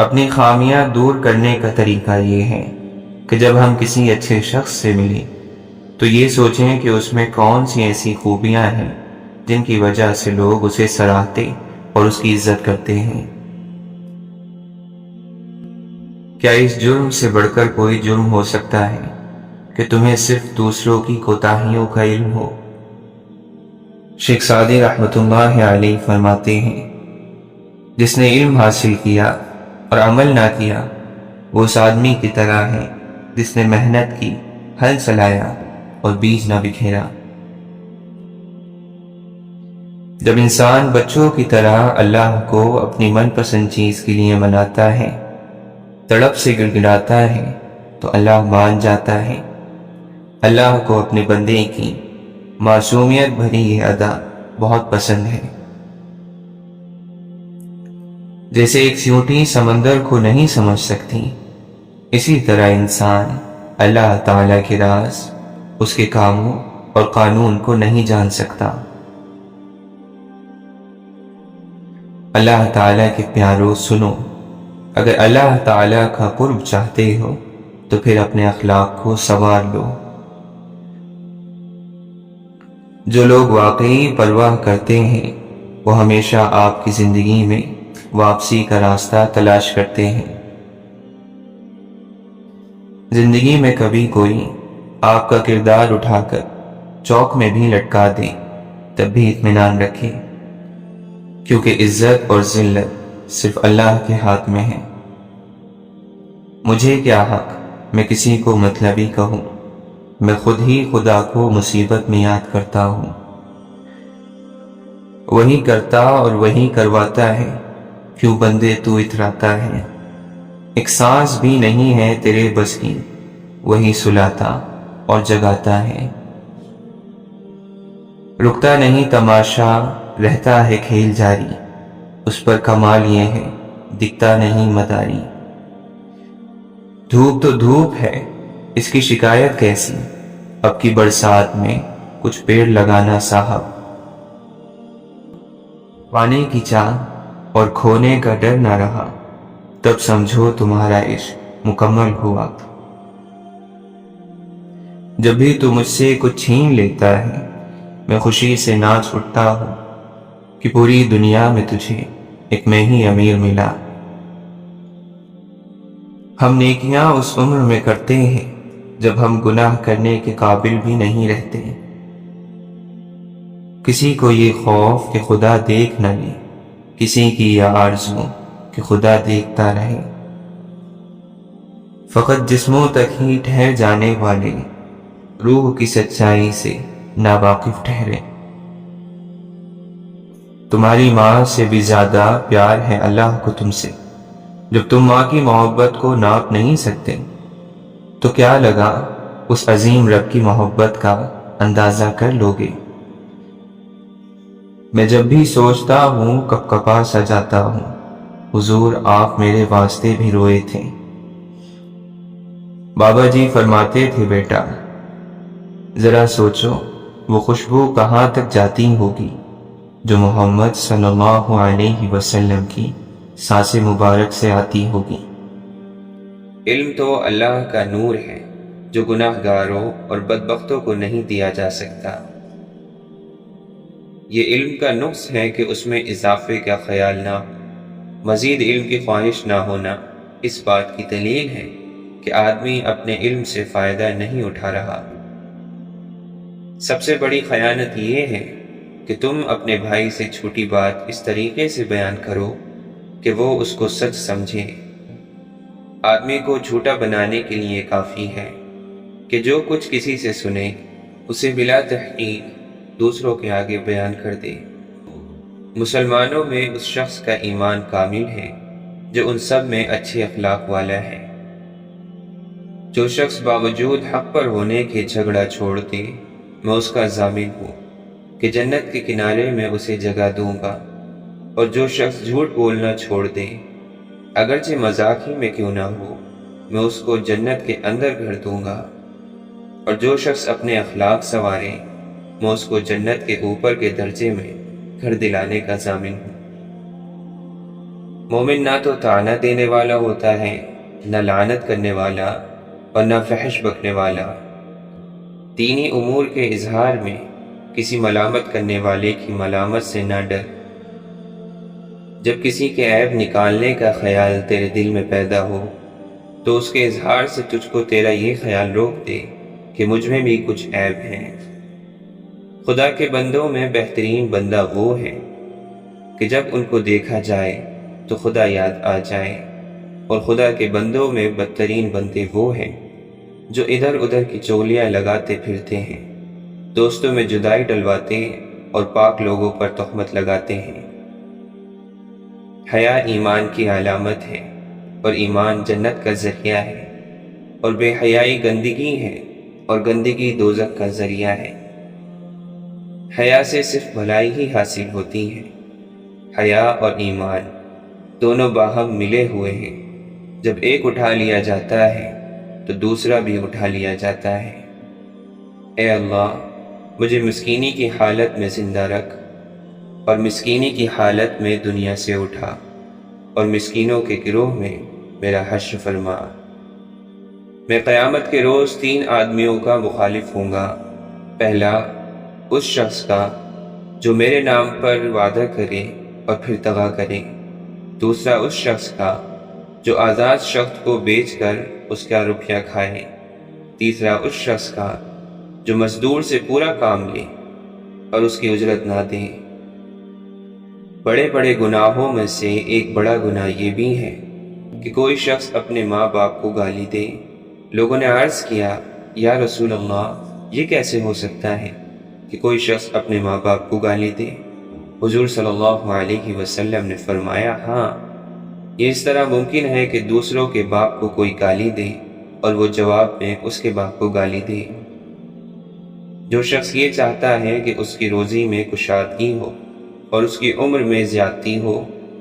اپنی خامیاں دور کرنے کا طریقہ یہ ہے کہ جب ہم کسی اچھے شخص سے ملیں تو یہ سوچیں کہ اس میں کون سی ایسی خوبیاں ہیں جن کی وجہ سے لوگ اسے سراہتے اور اس کی عزت کرتے ہیں۔ کیا اس جرم سے بڑھ کر کوئی جرم ہو سکتا ہے کہ تمہیں صرف دوسروں کی کوتاہیوں کا علم ہو؟ شیخ سعدی رحمۃ اللہ علیہ فرماتے ہیں، جس نے علم حاصل کیا اور عمل نہ کیا وہ اس آدمی کی طرح ہے جس نے محنت کی، ہل چلایا اور بیج نہ بکھیرا۔ جب انسان بچوں کی طرح اللہ کو اپنی من پسند چیز کے لیے مناتا ہے، تڑپ سے گڑگڑاتا ہے تو اللہ مان جاتا ہے۔ اللہ کو اپنے بندے کی معصومیت بھری یہ ادا بہت پسند ہے۔ جیسے ایک چیونٹی سمندر کو نہیں سمجھ سکتی، اسی طرح انسان اللہ تعالیٰ کے راز، اس کے کاموں اور قانون کو نہیں جان سکتا۔ اللہ تعالیٰ کے پیارو سنو، اگر اللہ تعالیٰ کا قرب چاہتے ہو تو پھر اپنے اخلاق کو سنوار لو۔ جو لوگ واقعی پرواہ کرتے ہیں وہ ہمیشہ آپ کی زندگی میں واپسی کا راستہ تلاش کرتے ہیں۔ زندگی میں کبھی کوئی آپ کا کردار اٹھا کر چوک میں بھی لٹکا دے تب بھی اطمینان رکھے، کیونکہ عزت اور ذلت صرف اللہ کے ہاتھ میں ہے۔ مجھے کیا حق میں کسی کو مطلبی کہوں، میں خود ہی خدا کو مصیبت میں یاد کرتا ہوں۔ وہی کرتا اور وہی کرواتا ہے، کیوں بندے تو اتراتا ہے۔ ایک سانس بھی نہیں ہے تیرے بس کی، وہی سلاتا اور جگاتا ہے۔ رکتا نہیں تماشا، رہتا ہے کھیل جاری، اس پر کمال یہ ہے دکھتا نہیں مداری۔ دھوپ تو دھوپ ہے، اس کی شکایت کیسی، اب کی برسات میں کچھ پیڑ لگانا صاحب۔ پانے کی چاہ اور کھونے کا ڈر نہ رہا، تب سمجھو تمہارا عشق مکمل ہوا۔ جب بھی تو مجھ سے کچھ چھین لیتا ہے، میں خوشی سے ناچ اٹھتا ہوں کہ پوری دنیا میں تجھے ایک میں ہی امیر ملا۔ ہم نیکیاں اس عمر میں کرتے ہیں جب ہم گناہ کرنے کے قابل بھی نہیں رہتے۔ کسی کو یہ خوف کہ خدا دیکھ نہ لے، کسی کی یہ آرزو کہ خدا دیکھتا رہے۔ فقط جسموں تک ہی ٹھہر جانے والے روح کی سچائی سے ناواقف ٹھہرے۔ تمہاری ماں سے بھی زیادہ پیار ہے اللہ کو تم سے۔ جب تم ماں کی محبت کو ناپ نہیں سکتے تو کیا لگا اس عظیم رب کی محبت کا اندازہ کر لوگے۔ میں جب بھی سوچتا ہوں کب کپا سا جاتا ہوں، حضور آپ میرے واسطے بھی روئے تھے۔ بابا جی فرماتے تھے، بیٹا ذرا سوچو وہ خوشبو کہاں تک جاتی ہوگی جو محمد صلی اللہ علیہ وسلم کی سانس مبارک سے آتی ہوگی۔ علم تو اللہ کا نور ہے جو گناہ گاروں اور بدبختوں کو نہیں دیا جا سکتا۔ یہ علم کا نقص ہے کہ اس میں اضافے کا خیال نہ ہو۔ مزید علم کی خواہش نہ ہونا اس بات کی دلیل ہے کہ آدمی اپنے علم سے فائدہ نہیں اٹھا رہا۔ سب سے بڑی خیانت یہ ہے کہ تم اپنے بھائی سے چھوٹی بات اس طریقے سے بیان کرو کہ وہ اس کو سچ سمجھے۔ آدمی کو جھوٹا بنانے کے لیے کافی ہے کہ جو کچھ کسی سے سنے اسے بلا تحقیق دوسروں کے آگے بیان کر دے۔ مسلمانوں میں اس شخص کا ایمان کامل ہے جو ان سب میں اچھے اخلاق والا ہے۔ جو شخص باوجود حق پر ہونے کے جھگڑا چھوڑ دے، میں اس کا ضامن ہوں کہ جنت کے کنارے میں اسے جگہ دوں گا۔ اور جو شخص جھوٹ بولنا چھوڑ دے، اگرچہ مذاق ہی میں کیوں نہ ہو، میں اس کو جنت کے اندر گھر دوں گا۔ اور جو شخص اپنے اخلاق سنوارے، میں اس کو جنت کے اوپر کے درجے میں گھر دلانے کا ضامن ہوں۔ مومن نہ تو طعنہ دینے والا ہوتا ہے، نہ لعنت کرنے والا اور نہ فحش بکنے والا۔ دینی امور کے اظہار میں کسی ملامت کرنے والے کی ملامت سے نہ ڈر۔ جب کسی کے عیب نکالنے کا خیال تیرے دل میں پیدا ہو تو اس کے اظہار سے تجھ کو تیرا یہ خیال روک دے کہ مجھ میں بھی کچھ عیب ہیں۔ خدا کے بندوں میں بہترین بندہ وہ ہے کہ جب ان کو دیکھا جائے تو خدا یاد آ جائے، اور خدا کے بندوں میں بدترین بندے وہ ہیں جو ادھر ادھر کی چغلیاں لگاتے پھرتے ہیں، دوستوں میں جدائی ڈلواتے اور پاک لوگوں پر تہمت لگاتے ہیں۔ حیا ایمان کی علامت ہے، اور ایمان جنت کا ذریعہ ہے، اور بے حیائی گندگی ہے، اور گندگی دوزخ کا ذریعہ ہے۔ حیا سے صرف بھلائی ہی حاصل ہوتی ہے۔ حیا اور ایمان دونوں باہم ملے ہوئے ہیں، جب ایک اٹھا لیا جاتا ہے تو دوسرا بھی اٹھا لیا جاتا ہے۔ اے اللہ، مجھے مسکینی کی حالت میں زندہ رکھ، اور مسکینی کی حالت میں دنیا سے اٹھا، اور مسکینوں کے گروہ میں میرا حشر فرما۔ میں قیامت کے روز 3 آدمیوں کا مخالف ہوں گا۔ پہلا، اس شخص کا جو میرے نام پر وعدہ کرے اور پھر دغا کرے۔ دوسرا، اس شخص کا جو آزاد شخص کو بیچ کر اس کا روپیہ کھائے۔ تیسرا، اس شخص کا جو مزدور سے پورا کام لے اور اس کی اجرت نہ دے۔ بڑے بڑے گناہوں میں سے ایک بڑا گناہ یہ بھی ہے کہ کوئی شخص اپنے ماں باپ کو گالی دے۔ لوگوں نے عرض کیا، یا رسول اللہ، یہ کیسے ہو سکتا ہے کہ کوئی شخص اپنے ماں باپ کو گالی دے؟ حضور صلی اللہ علیہ وسلم نے فرمایا، ہاں، یہ اس طرح ممکن ہے کہ دوسروں کے باپ کو کوئی گالی دے اور وہ جواب میں اس کے باپ کو گالی دے۔ جو شخص یہ چاہتا ہے کہ اس کی روزی میں کشادگی ہو اور اس کی عمر میں زیادتی ہو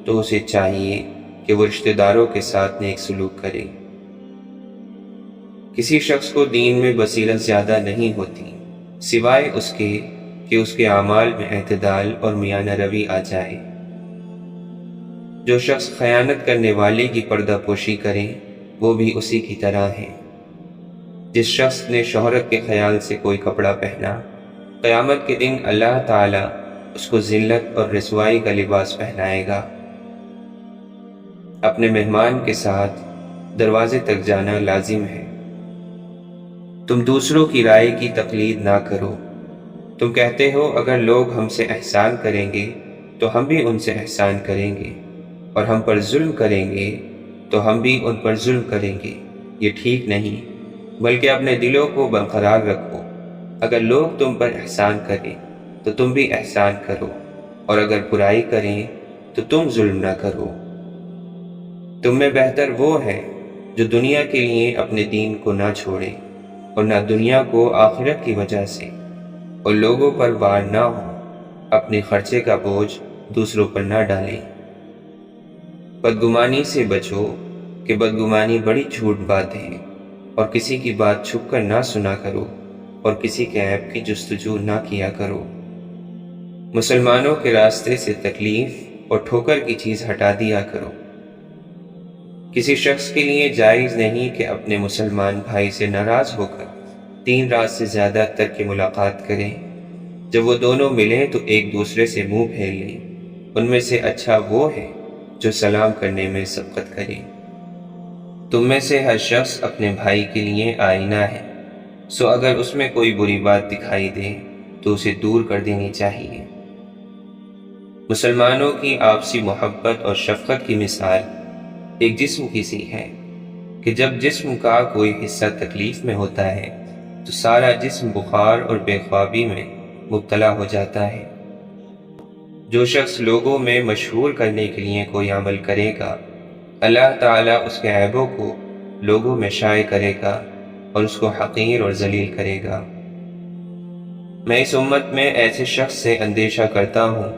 تو اسے چاہیے کہ وہ رشتہ داروں کے ساتھ نیک سلوک کرے۔ کسی شخص کو دین میں بصیرت زیادہ نہیں ہوتی سوائے اس کے کہ اس کے اعمال میں اعتدال اور میانہ روی آ جائے۔ جو شخص خیانت کرنے والے کی پردہ پوشی کرے وہ بھی اسی کی طرح ہے۔ جس شخص نے شہرت کے خیال سے کوئی کپڑا پہنا، قیامت کے دن اللہ تعالیٰ اس کو ذلت اور رسوائی کا لباس پہنائے گا۔ اپنے مہمان کے ساتھ دروازے تک جانا لازم ہے۔ تم دوسروں کی رائے کی تقلید نہ کرو۔ تم کہتے ہو اگر لوگ ہم سے احسان کریں گے تو ہم بھی ان سے احسان کریں گے، اور ہم پر ظلم کریں گے تو ہم بھی ان پر ظلم کریں گے۔ یہ ٹھیک نہیں، بلکہ اپنے دلوں کو برقرار رکھو۔ اگر لوگ تم پر احسان کریں تو تم بھی احسان کرو، اور اگر برائی کریں تو تم ظلم نہ کرو۔ تم میں بہتر وہ ہے جو دنیا کے لیے اپنے دین کو نہ چھوڑے، اور نہ دنیا کو آخرت کی وجہ سے، اور لوگوں پر وار نہ ہو، اپنے خرچے کا بوجھ دوسروں پر نہ ڈالیں۔ بدگمانی سے بچو کہ بدگمانی بڑی جھوٹ بات ہے، اور کسی کی بات چھپ کر نہ سنا کرو، اور کسی کے عیب کی جستجو نہ کیا کرو۔ مسلمانوں کے راستے سے تکلیف اور ٹھوکر کی چیز ہٹا دیا کرو۔ کسی شخص کے لیے جائز نہیں کہ اپنے مسلمان بھائی سے ناراض ہو کر 3 رات سے زیادہ تک کی ملاقات کریں۔ جب وہ دونوں ملیں تو ایک دوسرے سے منہ پھیر لیں۔ ان میں سے اچھا وہ ہے جو سلام کرنے میں سبقت کرے۔ تم میں سے ہر شخص اپنے بھائی کے لیے آئینہ ہے، سو اگر اس میں کوئی بری بات دکھائی دے تو اسے دور کر دینی چاہیے۔ مسلمانوں کی آپسی محبت اور شفقت کی مثال ایک جسم کی سی ہے کہ جب جسم کا کوئی حصہ تکلیف میں ہوتا ہے تو سارا جسم بخار اور بے خوابی میں مبتلا ہو جاتا ہے۔ جو شخص لوگوں میں مشہور کرنے کے لیے کوئی عمل کرے گا، اللہ تعالیٰ اس کے عیبوں کو لوگوں میں شائع کرے گا اور اس کو حقیر اور ذلیل کرے گا۔ میں اس امت میں ایسے شخص سے اندیشہ کرتا ہوں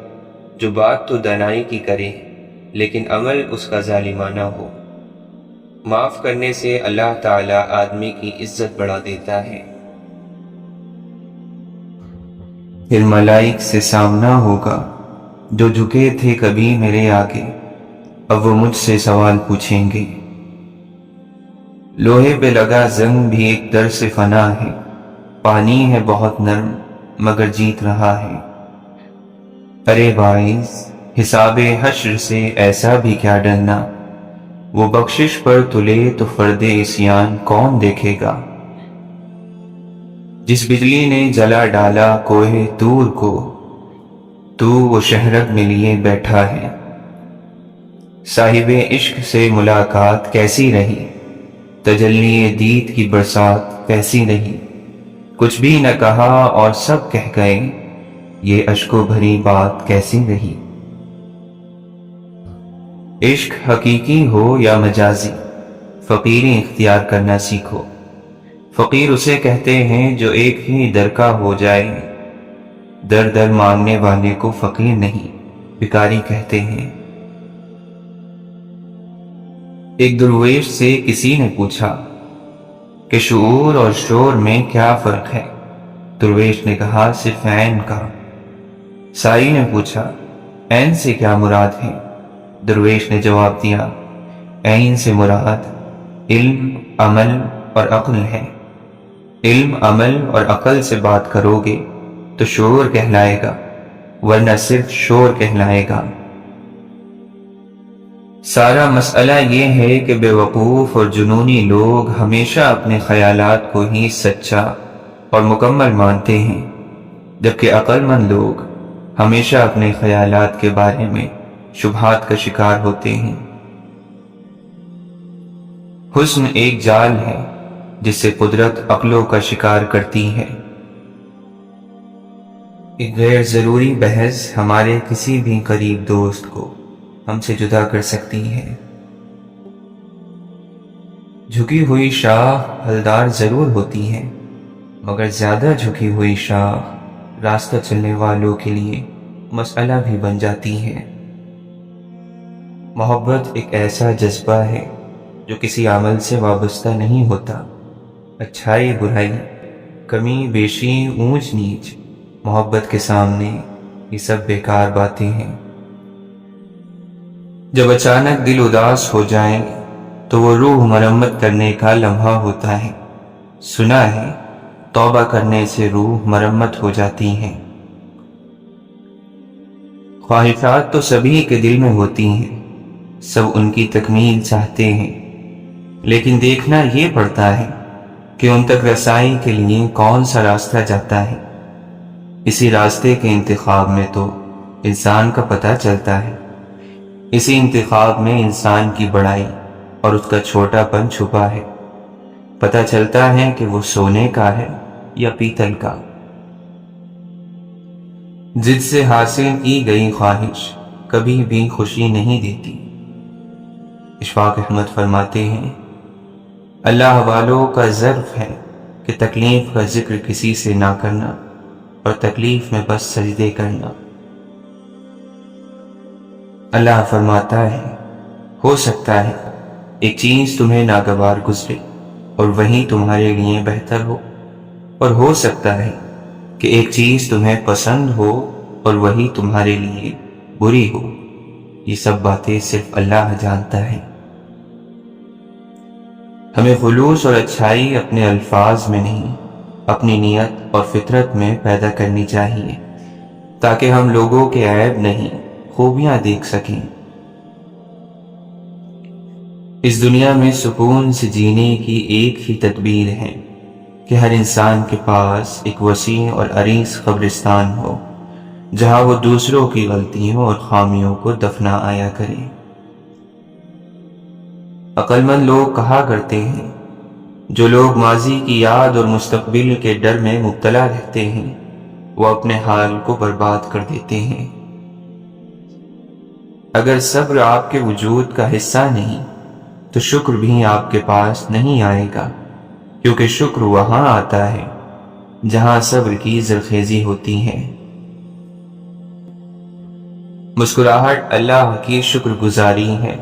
جو بات تو دانائی کی کرے لیکن عمل اس کا ظالمانہ ہو۔ معاف کرنے سے اللہ تعالیٰ آدمی کی عزت بڑھا دیتا ہے۔ پھر ملائک سے سامنا ہوگا جو جھکے تھے کبھی میرے آگے، اب وہ مجھ سے سوال پوچھیں گے۔ لوہے پہ لگا زنگ بھی ایک در سے فنا ہے، پانی ہے بہت نرم مگر جیت رہا ہے۔ ارے باعث حساب حشر سے ایسا بھی کیا ڈرنا، وہ بخشش پر تلے تو فرد عصیان کون دیکھے گا۔ جس بجلی نے جلا ڈالا کوہ طور کو، تو وہ شہرت میں لیے بیٹھا ہے۔ صاحب عشق سے ملاقات کیسی رہی، تجلی دید کی برسات کیسی رہی۔ کچھ بھی نہ کہا اور سب کہہ گئے، یہ اشکوں بھری بات کیسی رہی۔ عشق حقیقی ہو یا مجازی، فقیری اختیار کرنا سیکھو۔ فقیر اسے کہتے ہیں جو ایک ہی در کا ہو جائے، در در مانگنے والے کو فقیر نہیں بھکاری کہتے ہیں۔ ایک درویش سے کسی نے پوچھا کہ شعور اور شور میں کیا فرق ہے؟ درویش نے کہا صرف عین کا۔ سائی نے پوچھا عین سے کیا مراد ہے؟ درویش نے جواب دیا عین سے مراد علم، عمل اور عقل ہے۔ علم، عمل اور عقل سے بات کرو گے تو شعور کہلائے گا، ورنہ صرف شور کہلائے گا۔ سارا مسئلہ یہ ہے کہ بے وقوف اور جنونی لوگ ہمیشہ اپنے خیالات کو ہی سچا اور مکمل مانتے ہیں، جبکہ عقل مند لوگ ہمیشہ اپنے خیالات کے بارے میں شبہات کا شکار ہوتے ہیں۔ حسن ایک جال ہے جس سے قدرت عقلوں کا شکار کرتی ہے۔ ایک غیر ضروری بحث ہمارے کسی بھی قریب دوست کو ہم سے جدا کر سکتی ہے۔ جھکی ہوئی شاخ پھلدار ضرور ہوتی ہے، مگر زیادہ جھکی ہوئی شاخ راستہ چلنے والوں کے لیے مسئلہ بھی بن جاتی ہے۔ محبت ایک ایسا جذبہ ہے جو کسی عمل سے وابستہ نہیں ہوتا۔ اچھائی، برائی، کمی بیشی، اونچ نیچ، محبت کے سامنے یہ سب بیکار باتیں ہیں۔ جب اچانک دل اداس ہو جائے تو وہ روح مرمت کرنے کا لمحہ ہوتا ہے۔ سنا ہے توبہ کرنے سے روح مرمت ہو جاتی ہے۔ خواہشات تو سبھی کے دل میں ہوتی ہیں، سب ان کی تکمیل چاہتے ہیں، لیکن دیکھنا یہ پڑتا ہے کہ ان تک رسائی کے لیے کون سا راستہ جاتا ہے۔ اسی راستے کے انتخاب میں تو انسان کا پتہ چلتا ہے۔ اسی انتخاب میں انسان کی بڑائی اور اس کا چھوٹا پن چھپا ہے۔ پتہ چلتا ہے کہ وہ سونے کا ہے یا پیتل کا۔ ضد سے حاصل کی گئی خواہش کبھی بھی خوشی نہیں دیتی۔ اشفاق احمد فرماتے ہیں اللہ والوں کا ظرف ہے کہ تکلیف کا ذکر کسی سے نہ کرنا اور تکلیف میں بس سجدے کرنا۔ اللہ فرماتا ہے ہو سکتا ہے ایک چیز تمہیں ناگوار گزرے اور وہی تمہارے لیے بہتر ہو سکتا ہے کہ ایک چیز تمہیں پسند ہو اور وہی تمہارے لیے بری ہو۔ یہ سب باتیں صرف اللہ جانتا ہے۔ ہمیں خلوص اور اچھائی اپنے الفاظ میں نہیں، اپنی نیت اور فطرت میں پیدا کرنی چاہیے، تاکہ ہم لوگوں کے عیب نہیں خوبیاں دیکھ سکیں۔ اس دنیا میں سکون سے جینے کی ایک ہی تدبیر ہے کہ ہر انسان کے پاس ایک وسیع اور عریض قبرستان ہو، جہاں وہ دوسروں کی غلطیوں اور خامیوں کو دفنا آیا کرے۔ عقل مند لوگ کہا کرتے ہیں جو لوگ ماضی کی یاد اور مستقبل کے ڈر میں مبتلا رہتے ہیں وہ اپنے حال کو برباد کر دیتے ہیں۔ اگر صبر آپ کے وجود کا حصہ نہیں تو شکر بھی آپ کے پاس نہیں آئے گا، کیونکہ شکر وہاں آتا ہے جہاں صبر کی زرخیزی ہوتی ہے۔ مسکراہٹ اللہ کی شکر گزاری ہے،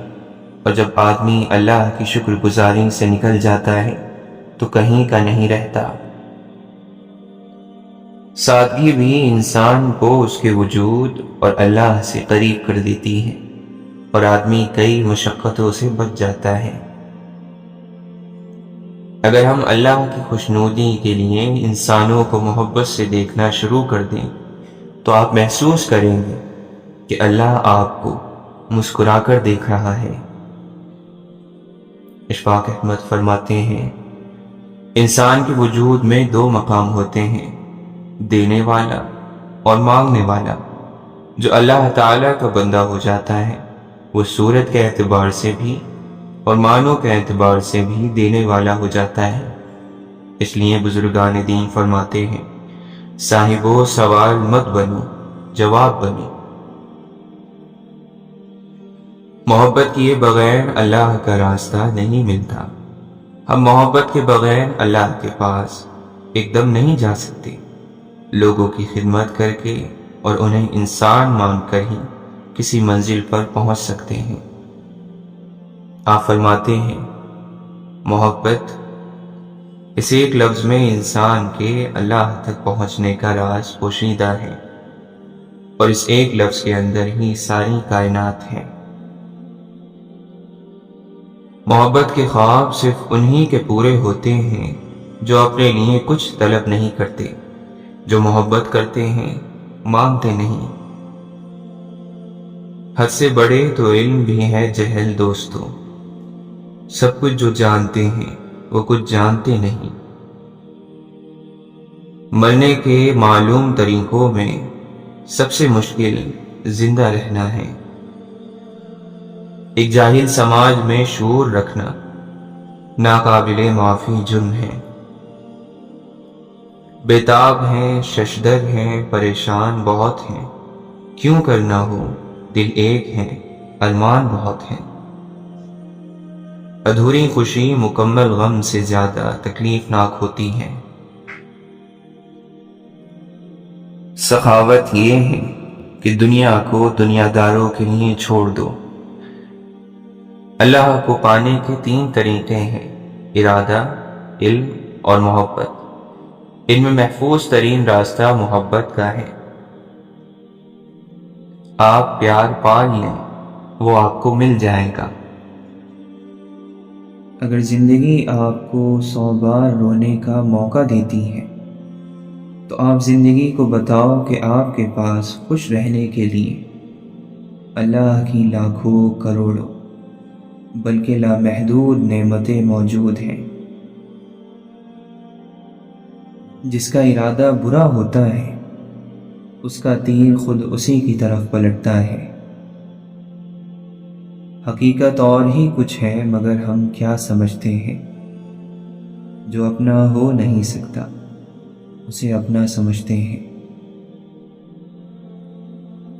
اور جب آدمی اللہ کی شکر گزاری سے نکل جاتا ہے تو کہیں کا نہیں رہتا۔ سادگی بھی انسان کو اس کے وجود اور اللہ سے قریب کر دیتی ہے۔ اور آدمی کئی مشقتوں سے بچ جاتا ہے۔ اگر ہم اللہ کی خوشنودی کے لیے انسانوں کو محبت سے دیکھنا شروع کر دیں تو آپ محسوس کریں گے کہ اللہ آپ کو مسکرا کر دیکھ رہا ہے۔ اشفاق احمد فرماتے ہیں، انسان کے وجود میں دو مقام ہوتے ہیں، دینے والا اور مانگنے والا۔ جو اللہ تعالیٰ کا بندہ ہو جاتا ہے وہ صورت کے اعتبار سے بھی اور معنوں کے اعتبار سے بھی دینے والا ہو جاتا ہے۔ اس لیے بزرگان دین فرماتے ہیں، صاحبو سوال مت بنو، جواب بنو۔ محبت کیے بغیر اللہ کا راستہ نہیں ملتا۔ ہم محبت کے بغیر اللہ کے پاس ایک دم نہیں جا سکتے۔ لوگوں کی خدمت کر کے اور انہیں انسان مان کر ہی کسی منزل پر پہنچ سکتے ہیں۔ آپ فرماتے ہیں، محبت اس ایک لفظ میں انسان کے اللہ تک پہنچنے کا راز پوشیدہ ہے، اور اس ایک لفظ کے اندر ہی ساری کائنات ہے۔ محبت کے خواب صرف انہی کے پورے ہوتے ہیں جو اپنے لیے کچھ طلب نہیں کرتے، جو محبت کرتے ہیں مانگتے نہیں۔ حد سے بڑے تو علم بھی ہے جہل دوستو، سب کچھ جو جانتے ہیں وہ کچھ جانتے نہیں۔ مرنے کے معلوم طریقوں میں سب سے مشکل زندہ رہنا ہے۔ ایک جاہل سماج میں شعور رکھنا ناقابل معافی جرم ہے۔ بےتاب ہیں، ششدر ہیں، پریشان بہت ہیں، کیوں کرنا ہو دل ایک ہے، ارمان بہت ہیں۔ ادھوری خوشی مکمل غم سے زیادہ تکلیف ناک ہوتی ہے۔ سخاوت یہ ہے کہ دنیا کو دنیا داروں کے لیے چھوڑ دو۔ اللہ کو پانے کے 3 طریقے ہیں، ارادہ، علم اور محبت۔ ان میں محفوظ ترین راستہ محبت کا ہے۔ آپ پیار پال لیں، وہ آپ کو مل جائے گا۔ اگر زندگی آپ کو 100 بار رونے کا موقع دیتی ہے تو آپ زندگی کو بتاؤ کہ آپ کے پاس خوش رہنے کے لیے اللہ کی لاکھوں کروڑوں بلکہ لامحدود نعمتیں موجود ہیں۔ جس کا ارادہ برا ہوتا ہے اس کا تیر خود اسی کی طرف پلٹتا ہے۔ حقیقت اور ہی کچھ ہے مگر ہم کیا سمجھتے ہیں۔ جو اپنا ہو نہیں سکتا اسے اپنا سمجھتے ہیں۔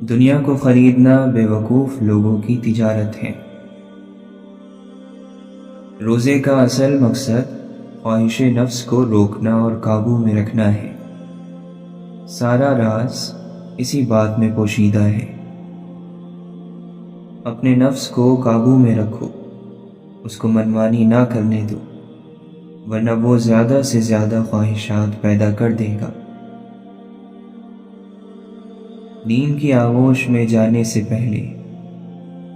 دنیا کو خریدنا بے وقوف لوگوں کی تجارت ہے۔ روزے کا اصل مقصد خواہش نفس کو روکنا اور قابو میں رکھنا ہے۔ سارا راز اسی بات میں پوشیدہ ہے۔ اپنے نفس کو قابو میں رکھو، اس کو منمانی نہ کرنے دو، ورنہ وہ زیادہ سے زیادہ خواہشات پیدا کر دے گا۔ نیند کی آغوش میں جانے سے پہلے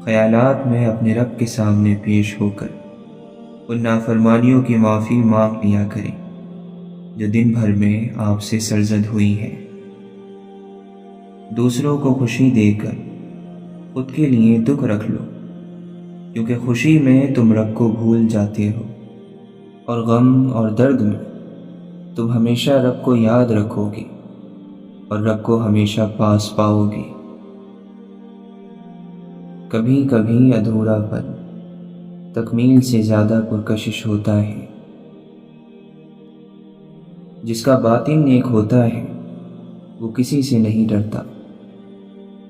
خیالات میں اپنے رب کے سامنے پیش ہو کر ان نافرمانیوں کی معافی مانگ لیا کریں جو دن بھر میں آپ سے سرزد ہوئی ہے۔ دوسروں کو خوشی دے کر خود کے لیے دکھ رکھ لو، کیونکہ خوشی میں تم رب کو بھول جاتے ہو اور غم اور درد میں تم ہمیشہ رب کو یاد رکھو گے اور رب کو ہمیشہ پاس پاؤ گے۔ کبھی کبھی ادھورا پن تکمیل سے زیادہ پرکشش ہوتا ہے۔ جس کا باطن نیک ہوتا ہے وہ کسی سے نہیں ڈرتا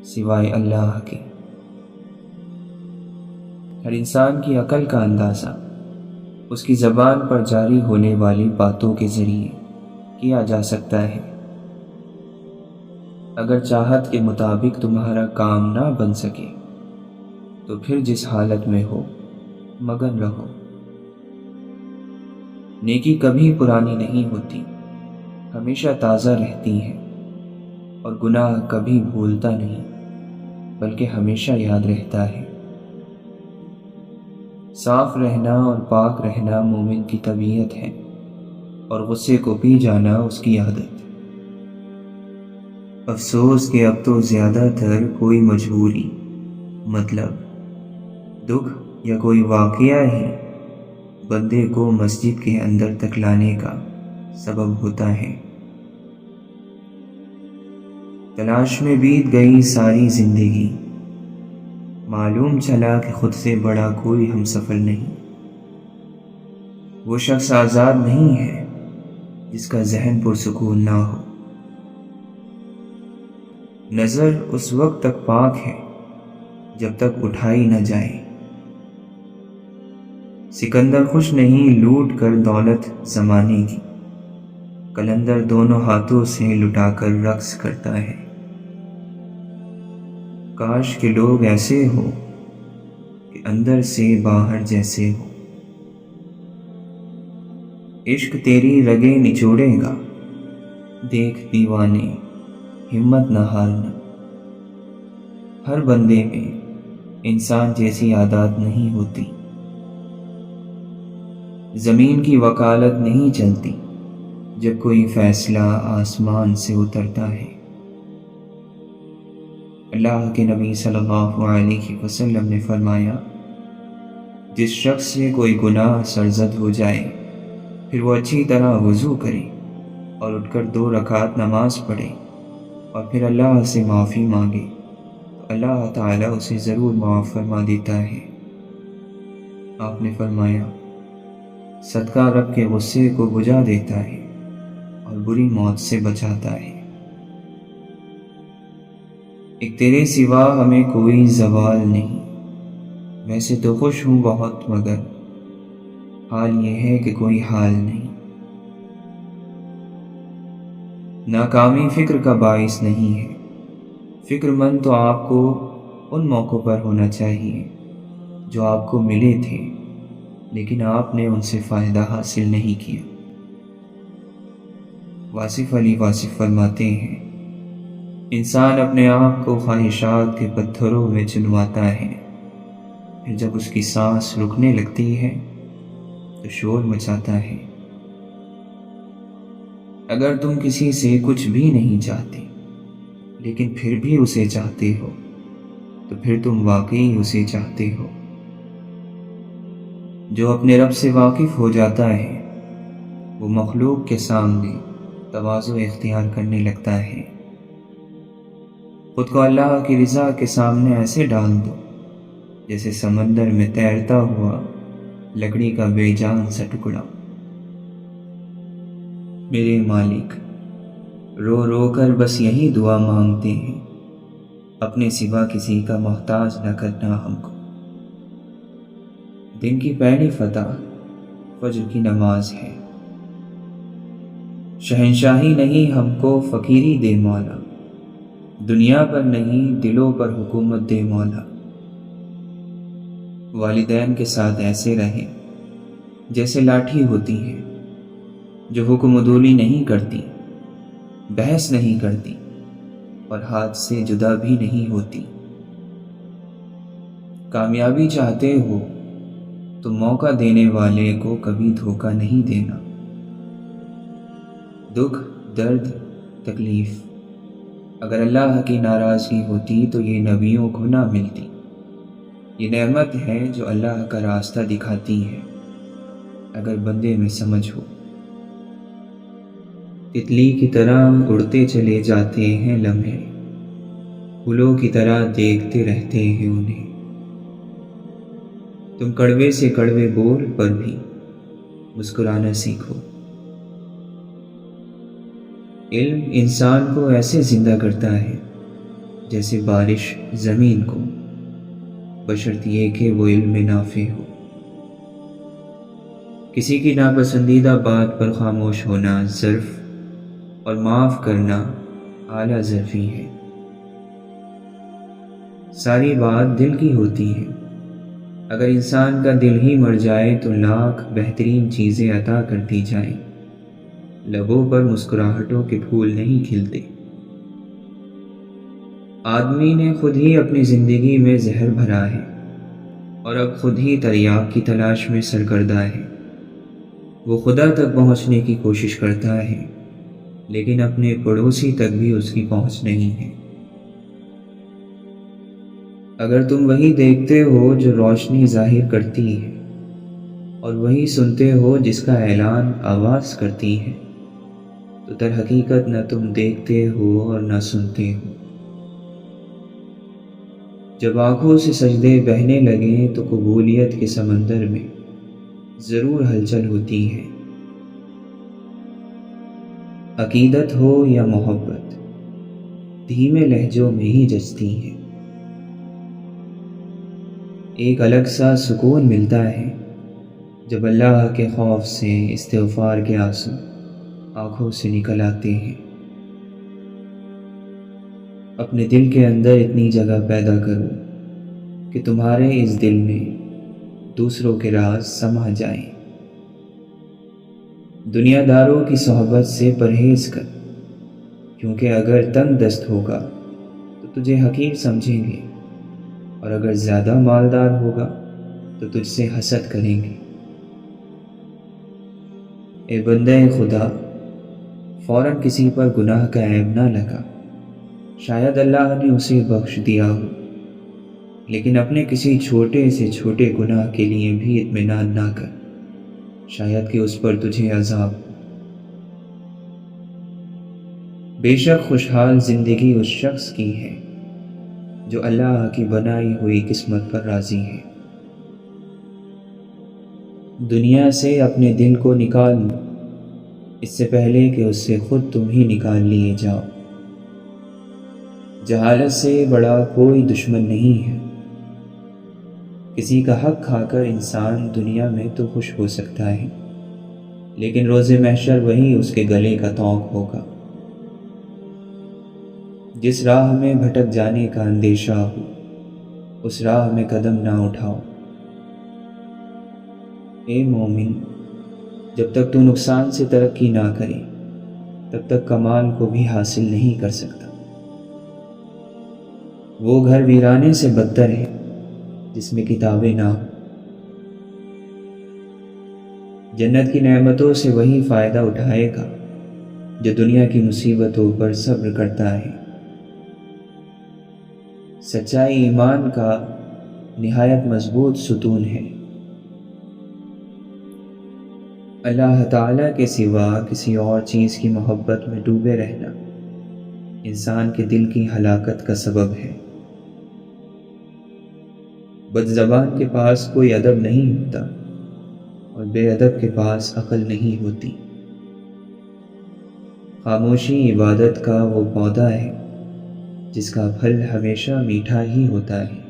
سوائے اللہ کے۔ ہر انسان کی عقل کا اندازہ اس کی زبان پر جاری ہونے والی باتوں کے ذریعے کیا جا سکتا ہے۔ اگر چاہت کے مطابق تمہارا کام نہ بن سکے تو پھر جس حالت میں ہو مگن رہو۔ نیکی کبھی پرانی نہیں ہوتی، ہمیشہ تازہ رہتی ہے، اور گناہ کبھی بھولتا نہیں بلکہ ہمیشہ یاد رہتا ہے۔ صاف رہنا اور پاک رہنا مومن کی طبیعت ہے اور غصے کو پی جانا اس کی عادت۔ افسوس کہ اب تو زیادہ تر کوئی مجبوری، مطلب دکھ یا کوئی واقعہ ہی بندے کو مسجد کے اندر تک لانے کا سبب ہوتا ہے۔ تلاش میں بیت گئی ساری زندگی، معلوم چلا کہ خود سے بڑا کوئی ہم سفر نہیں۔ وہ شخص آزاد نہیں ہے جس کا ذہن پرسکون نہ ہو۔ نظر اس وقت تک پاک ہے جب تک اٹھائی نہ جائے۔ سکندر خوش نہیں لوٹ کر دولت زمانے کی، قلندر دونوں ہاتھوں سے لٹا کر رقص کرتا ہے۔ کاش کہ لوگ ایسے ہو کہ اندر سے باہر جیسے ہو۔ عشق تیری رگیں نچوڑے گا، دیکھ دیوانے ہمت نہ ہارنا۔ ہر بندے میں انسان جیسی عادات نہیں ہوتی۔ زمین کی وکالت نہیں چلتی جب کوئی فیصلہ آسمان سے اترتا ہے۔ اللہ کے نبی صلی اللہ علیہ وسلم نے فرمایا، جس شخص سے کوئی گناہ سرزد ہو جائے پھر وہ اچھی طرح وضو کرے اور اٹھ کر 2 رکعت نماز پڑھے اور پھر اللہ سے معافی مانگے تو اللہ تعالیٰ اسے ضرور معاف فرما دیتا ہے۔ آپ نے فرمایا، صدقہ رب کے غصے کو بجھا دیتا ہے اور بری موت سے بچاتا ہے۔ ایک تیرے سوا ہمیں کوئی زوال نہیں، ویسے تو خوش ہوں بہت مگر حال یہ ہے کہ کوئی حال نہیں۔ ناکامی فکر کا باعث نہیں ہے، فکر مند تو آپ کو ان موقعوں پر ہونا چاہیے جو آپ کو ملے تھے لیکن آپ نے ان سے فائدہ حاصل نہیں کیا۔ واصف علی واصف فرماتے ہیں، انسان اپنے آپ کو خواہشات کے پتھروں میں چنواتا ہے، پھر جب اس کی سانس رکنے لگتی ہے تو شور مچاتا ہے۔ اگر تم کسی سے کچھ بھی نہیں چاہتے لیکن پھر بھی اسے چاہتے ہو تو پھر تم واقعی اسے چاہتے ہو۔ جو اپنے رب سے واقف ہو جاتا ہے وہ مخلوق کے سامنے تواضع اختیار کرنے لگتا ہے۔ خود کو اللہ کی رضا کے سامنے ایسے ڈال دو جیسے سمندر میں تیرتا ہوا لکڑی کا بے جان سا ٹکڑا۔ میرے مالک، رو رو کر بس یہی دعا مانگتے ہیں، اپنے سوا کسی کا محتاج نہ کرنا ہم کو۔ دن کی پہلی فتح فجر کی نماز ہے۔ شہنشاہی نہیں ہم کو فقیری دے مولا، دنیا پر نہیں دلوں پر حکومت دے مولا۔ والدین کے ساتھ ایسے رہیں جیسے لاٹھی ہوتی ہے جو حکم عدولی نہیں کرتی، بحث نہیں کرتی اور ہاتھ سے جدا بھی نہیں ہوتی۔ کامیابی چاہتے ہو تو موقع دینے والے کو کبھی دھوکہ نہیں دینا۔ دکھ، درد، تکلیف اگر اللہ کی ناراضگی ہوتی تو یہ نبیوں کو نہ ملتی۔ یہ نعمت ہے جو اللہ کا راستہ دکھاتی ہے اگر بندے میں سمجھ ہو۔ تتلی کی طرح اڑتے چلے جاتے ہیں لمحے، پھولوں کی طرح دیکھتے رہتے ہیں انہیں۔ تم کڑوے سے کڑوے بول پر بھی مسکرانا سیکھو۔ علم انسان کو ایسے زندہ کرتا ہے جیسے بارش زمین کو، بشرط یہ کہ وہ علم نافع ہو۔ کسی کی ناپسندیدہ بات پر خاموش ہونا ظرف اور معاف کرنا اعلیٰ ظرفی ہے۔ ساری بات دل کی ہوتی ہے، اگر انسان کا دل ہی مر جائے تو لاکھ بہترین چیزیں عطا کر دی جائیں، لبوں پر مسکراہٹوں کے پھول نہیں کھلتے۔ آدمی نے خود ہی اپنی زندگی میں زہر بھرا ہے اور اب خود ہی تریاق کی تلاش میں سرگردہ ہے۔ وہ خدا تک پہنچنے کی کوشش کرتا ہے، لیکن اپنے پڑوسی تک بھی اس کی پہنچ نہیں ہے۔ اگر تم وہی دیکھتے ہو جو روشنی ظاہر کرتی ہے، اور وہی سنتے ہو جس کا اعلان آواز کرتی ہے، تو در حقیقت نہ تم دیکھتے ہو اور نہ سنتے ہو۔ جب آنکھوں سے سجدے بہنے لگیں تو قبولیت کے سمندر میں ضرور ہلچل ہوتی ہے۔ عقیدت ہو یا محبت، دھیمے لہجوں میں ہی جچتی ہے۔ ایک الگ سا سکون ملتا ہے جب اللہ کے خوف سے استغفار کے آنسو آنکھوں سے نکل آتے ہیں۔ اپنے دل کے اندر اتنی جگہ پیدا کرو کہ تمہارے اس دل میں دوسروں کے راز سما جائیں۔ دنیا داروں کی صحبت سے پرہیز کر، کیونکہ اگر تنگ دست ہوگا تو تجھے حقیر سمجھیں گے، اور اگر زیادہ مالدار ہوگا تو تجھ سے حسد کریں گے۔ اے بندہ خدا، فوراً کسی پر گناہ کا عیب نہ لگا، شاید اللہ نے اسے بخش دیا ہو، لیکن اپنے کسی چھوٹے سے چھوٹے گناہ کے لیے بھی اطمینان نہ کر، شاید کہ اس پر تجھے عذاب ہو۔ بے شک خوشحال زندگی اس شخص کی ہے جو اللہ کی بنائی ہوئی قسمت پر راضی ہے۔ دنیا سے اپنے دل کو نکال لو، اس سے پہلے کہ اس سے خود تم ہی نکال لیے جاؤ۔ جہالت سے بڑا کوئی دشمن نہیں ہے۔ کسی کا حق کھا کر انسان دنیا میں تو خوش ہو سکتا ہے، لیکن روز محشر وہی اس کے گلے کا طوق ہوگا۔ جس راہ میں بھٹک جانے کا اندیشہ ہو، اس راہ میں قدم نہ اٹھاؤ۔ اے مومن، جب تک تو نقصان سے ترقی نہ کرے، تب تک کمال کو بھی حاصل نہیں کر سکتا۔ وہ گھر ویرانے سے بدتر ہے جس میں کتابیں نہ ہوں۔ جنت کی نعمتوں سے وہی فائدہ اٹھائے گا جو دنیا کی مصیبتوں پر صبر کرتا ہے۔ سچائی ایمان کا نہایت مضبوط ستون ہے۔ اللہ تعالیٰ کے سوا کسی اور چیز کی محبت میں ڈوبے رہنا انسان کے دل کی ہلاکت کا سبب ہے۔ بد زبان کے پاس کوئی ادب نہیں ہوتا، اور بے ادب کے پاس عقل نہیں ہوتی۔ خاموشی عبادت کا وہ پودا ہے جس کا پھل ہمیشہ میٹھا ہی ہوتا ہے۔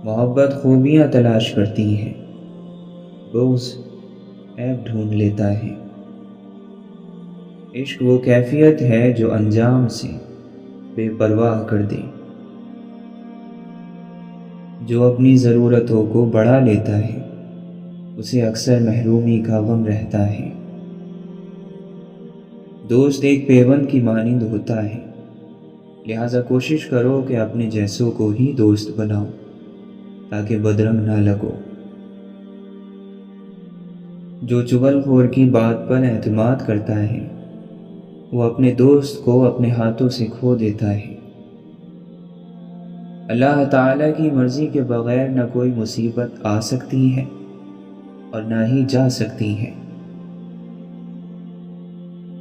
محبت خوبیاں تلاش کرتی ہے، بغض عیب ڈھونڈ لیتا ہے۔ عشق وہ کیفیت ہے جو انجام سے بے پرواہ کر دے، جو اپنی ضرورتوں کو بڑھا لیتا ہے اسے اکثر محرومی کا غم رہتا ہے۔ دوست ایک پیوند کی مانند ہوتا ہے، لہذا کوشش کرو کہ اپنے جیسوں کو ہی دوست بناؤ تاکہ بدرنگ نہ لگو۔ جو چغل خور کی بات پر اعتماد کرتا ہے وہ اپنے دوست کو اپنے ہاتھوں سے کھو دیتا ہے۔ اللہ تعالیٰ کی مرضی کے بغیر نہ کوئی مصیبت آ سکتی ہے اور نہ ہی جا سکتی ہے۔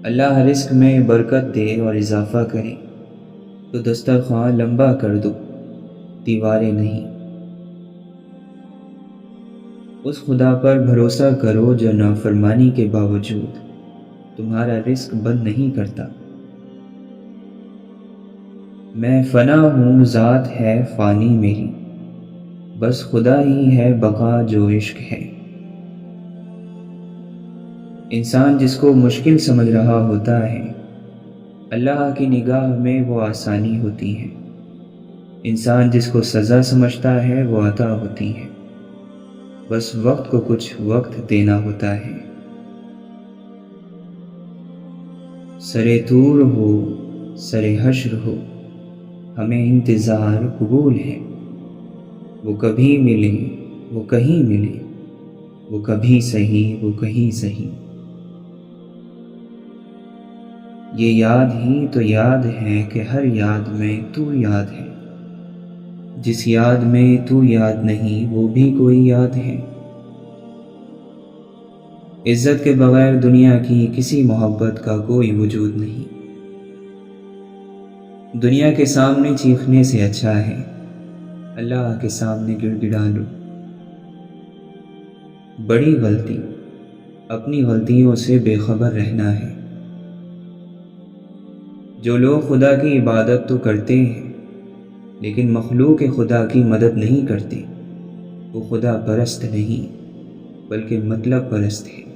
اللہ رزق میں برکت دے اور اضافہ کرے تو دسترخوان لمبا کر دو، دیواریں نہیں۔ اس خدا پر بھروسہ کرو جو نافرمانی کے باوجود تمہارا رزق بند نہیں کرتا۔ میں فنا ہوں، ذات ہے فانی میری، بس خدا ہی ہے بقا جو عشق ہے۔ انسان جس کو مشکل سمجھ رہا ہوتا ہے، اللہ کی نگاہ میں وہ آسانی ہوتی ہے۔ انسان جس کو سزا سمجھتا ہے وہ عطا ہوتی ہے، بس وقت کو کچھ وقت دینا ہوتا ہے۔ سرے طور ہو سرے حشر ہو، ہمیں انتظار قبول ہے۔ وہ کبھی ملے وہ کہیں ملے، وہ کبھی صحیح وہ کہیں صحیح۔ یہ یاد ہی تو یاد ہے کہ ہر یاد میں تو یاد ہے، جس یاد میں تو یاد نہیں وہ بھی کوئی یاد ہے۔ عزت کے بغیر دنیا کی کسی محبت کا کوئی وجود نہیں۔ دنیا کے سامنے چیخنے سے اچھا ہے اللہ کے سامنے گڑ گڑا لو۔ بڑی غلطی اپنی غلطیوں سے بے خبر رہنا ہے۔ جو لوگ خدا کی عبادت تو کرتے ہیں لیکن مخلوق خدا کی مدد نہیں کرتے، وہ خدا پرست نہیں بلکہ مطلب پرست ہے۔